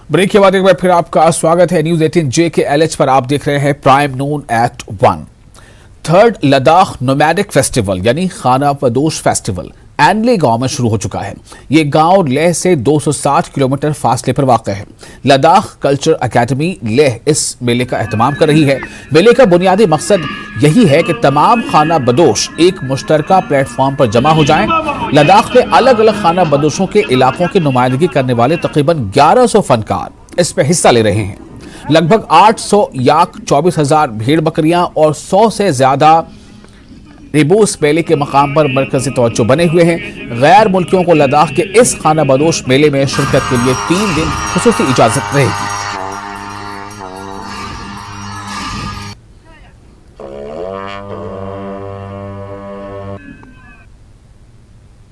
Break के बाद एक बार फिर आपका स्वागत है न्यूज 18 जे के एलएच पर। आप देख रहे हैं prime noon at 1। Third Ladakh nomadic festival यानी खाना बदोश फेस्टिवल एनले गांव में शुरू हो चुका है। ये गांव लेह से 260 किलोमीटर फासले पर वाक़ है। लद्दाख कल्चर एकेडमी लेह इस मेले का एहतमाम कर रही है। मेले का बुनियादी मकसद यही है कि तमाम खाना बदोश एक मुश्तरका प्लेटफॉर्म पर जमा हो जाएं। लद्दाख में अलग अलग खाना बदोशों के इलाकों की नुमाइंदगी करने वाले तकरीबन 1100 फनकार इस पर हिस्सा ले रहे हैं। लगभग 800 याक, 24,000 भेड़ बकरियां और 100 से ज्यादा रिबूस मेले के मकाम पर मरकजी तवज्जो बने हुए हैं। गैर मुल्कियों को लद्दाख के इस खाना बदोश मेले में शिरकत के लिए 3 दिन खुसूसी इजाजत रहेगी।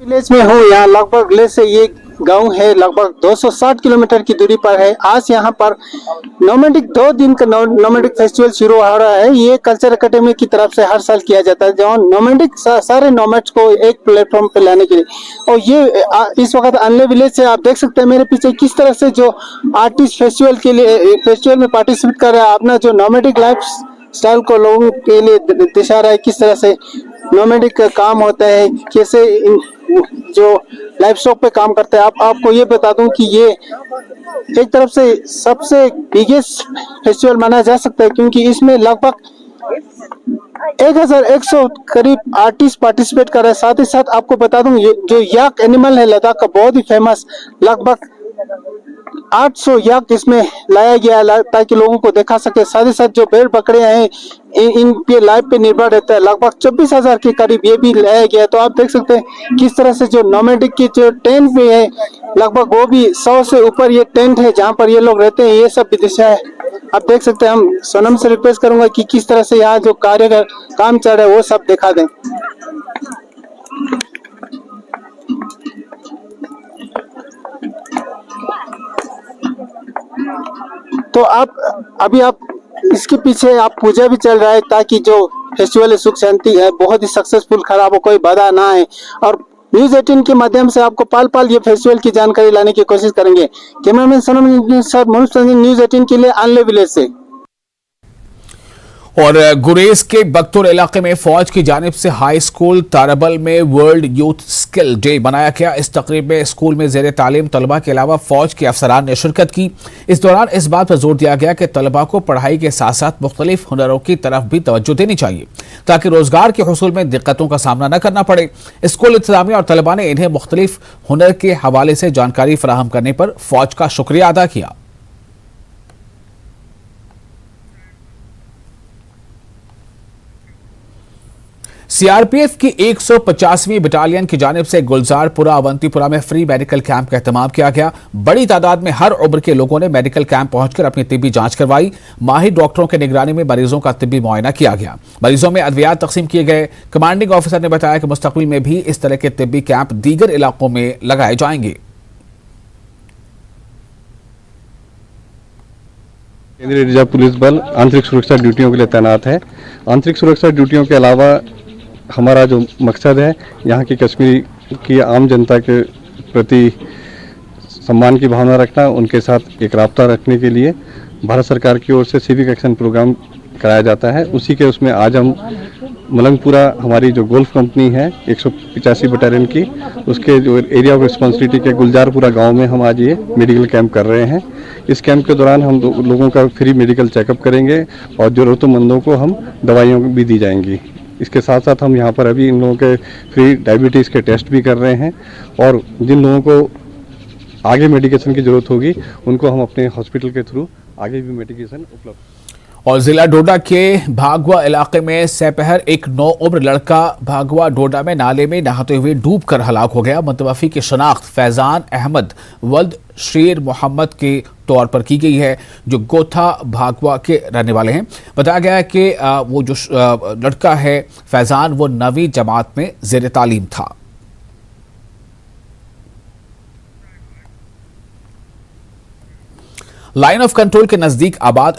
विलेज में हूँ। यहाँ लगभग ले से ये गांव है, लगभग 260 किलोमीटर की दूरी पर है। आज यहाँ पर नोमैडिक 2 दिन का नोमैडिक फेस्टिवल शुरू हो रहा है। ये कल्चर एकेडमी की तरफ से हर साल किया जाता है, जहाँ नोमैडिक सारे नोमैड्स को एक प्लेटफॉर्म पे लाने के लिए। और ये इस वक्त अनले विलेज से आप देख सकते हैं मेरे पीछे किस तरह से जो आर्टिस्ट फेस्टिवल में पार्टिसिपेट कर रहा है, अपना जो नोमैडिक लाइफ स्टाइल को लोगों के लिए दिखा रहा है, किस तरह से नोमैडिक का काम होता है, कैसे जो लाइफ स्टॉक पे काम करते हैं। आपको ये बता दूं कि ये एक तरफ से सबसे बिगेस्ट फेस्टिवल माना जा सकता है, क्योंकि इसमें लगभग 1100 करीब आर्टिस्ट पार्टिसिपेट कर रहे हैं। साथ ही साथ आपको बता दूं ये जो याक एनिमल है लद्दाख का बहुत ही फेमस, लगभग 800 याक इसमें लाया गया ताकि लोगों को देखा सके। साथ ही साथ जो भेड़ बकरियां हैं इनके लाइफ पे निर्भर रहता है, लगभग 24,000 के करीब ये भी लाया गया। तो आप देख सकते हैं किस तरह से जो नोमैडिक की जो टेंट भी है, लगभग वो भी 100 से ऊपर ये टेंट है जहाँ पर ये लोग रहते हैं। ये सब भी दिशा है, आप देख सकते हैं। हम सोनम से रिक्वेस्ट करूंगा कि किस तरह से यहाँ जो काम चल रहा है वो सब दिखा दें। तो अभी आप इसके पीछे आप पूजा भी चल रहा है ताकि जो फेस्टिवल है सुख शांति है बहुत ही सक्सेसफुल, खराब हो, कोई बाधा ना आए। और न्यूज 18 के माध्यम से आपको पाल पाल ये फेस्टिवल की जानकारी लाने की कोशिश करेंगे। कैमरामैन सनम सर, न्यूज 18 के लिए अनले विलेज से। और गुरेज के बख्तौर इलाके में फौज की जानिब से हाई स्कूल ताराबल में वर्ल्ड यूथ स्किल डे बनाया गया। इस तकरीब में स्कूल में जेर तालीम तलबा के अलावा फौज के अफसरान ने शिरकत की। इस दौरान इस बात पर जोर दिया गया कि तलबा को पढ़ाई के साथ साथ मुख्तलिफ हुनरों की तरफ भी तवज्जो देनी चाहिए ताकि रोजगार के हुसूल में दिक्कतों का सामना न करना पड़े। स्कूल इंतजामिया और तलबा ने इन्हें मुख्तलिफ हुनर के हवाले से जानकारी फराहम करने पर फौज का शुक्रिया अदा किया। सीआरपीएफ की 150वीं बटालियन की जानिब से गुलजारपुरा अवंतीपुरा में फ्री मेडिकल कैंप का एहतमाम किया गया। बड़ी तादाद में हर उम्र के लोगों ने मेडिकल कैंप पहुंचकर अपनी तिब्बी जांच करवाई। माहिर डॉक्टरों की निगरानी में मरीजों का तिब्बी मुआयना किया गया। मरीजों में अद्वियात तकसीम किए गए। कमांडिंग ऑफिसर ने बताया कि मुस्तकबिल में भी इस तरह के तिब्बी कैंप दीगर इलाकों में लगाए जाएंगे। केंद्रीय रिजर्व पुलिस बल आंतरिक सुरक्षा ड्यूटियों के लिए तैनात है। आंतरिक सुरक्षा ड्यूटियों के अलावा हमारा जो मकसद है यहाँ की कश्मीर की आम जनता के प्रति सम्मान की भावना रखना, उनके साथ एक राब्ता रखने के लिए भारत सरकार की ओर से सिविक एक्शन प्रोग्राम कराया जाता है। उसी के उसमें आज हम मलंगपुरा हमारी जो गोल्फ कंपनी है 185 बटालियन की, उसके जो एरिया ऑफ रिस्पॉन्सिबिलिटी के गुलजारपुरा गांव में हम आज ये मेडिकल कैंप कर रहे हैं। इस कैंप के दौरान हम लोगों का फ्री मेडिकल चेकअप करेंगे और ज़रूरतमंदों को हम दवाइयाँ भी दी जाएंगी। इसके साथ साथ हम यहाँ पर अभी इन लोगों के फ्री डायबिटीज़ के टेस्ट भी कर रहे हैं और जिन लोगों को आगे मेडिकेशन की ज़रूरत होगी उनको हम अपने हॉस्पिटल के थ्रू आगे भी मेडिकेशन उपलब्ध। और जिला डोडा के भागवा इलाके में सपहर एक 9 उम्र लड़का भागवा डोडा में नाले में नहाते हुए डूबकर हलाक हो गया। मुतवफ़ी की शनाख्त फैजान अहमद वल्द शेर मोहम्मद के तौर पर की गई है, जो गोथा भागवा के रहने वाले हैं। बताया गया है कि वो जो लड़का है फैजान वो 9वीं जमात में ज़ेर तालीम था। लाइन ऑफ कंट्रोल के नजदीक आबाद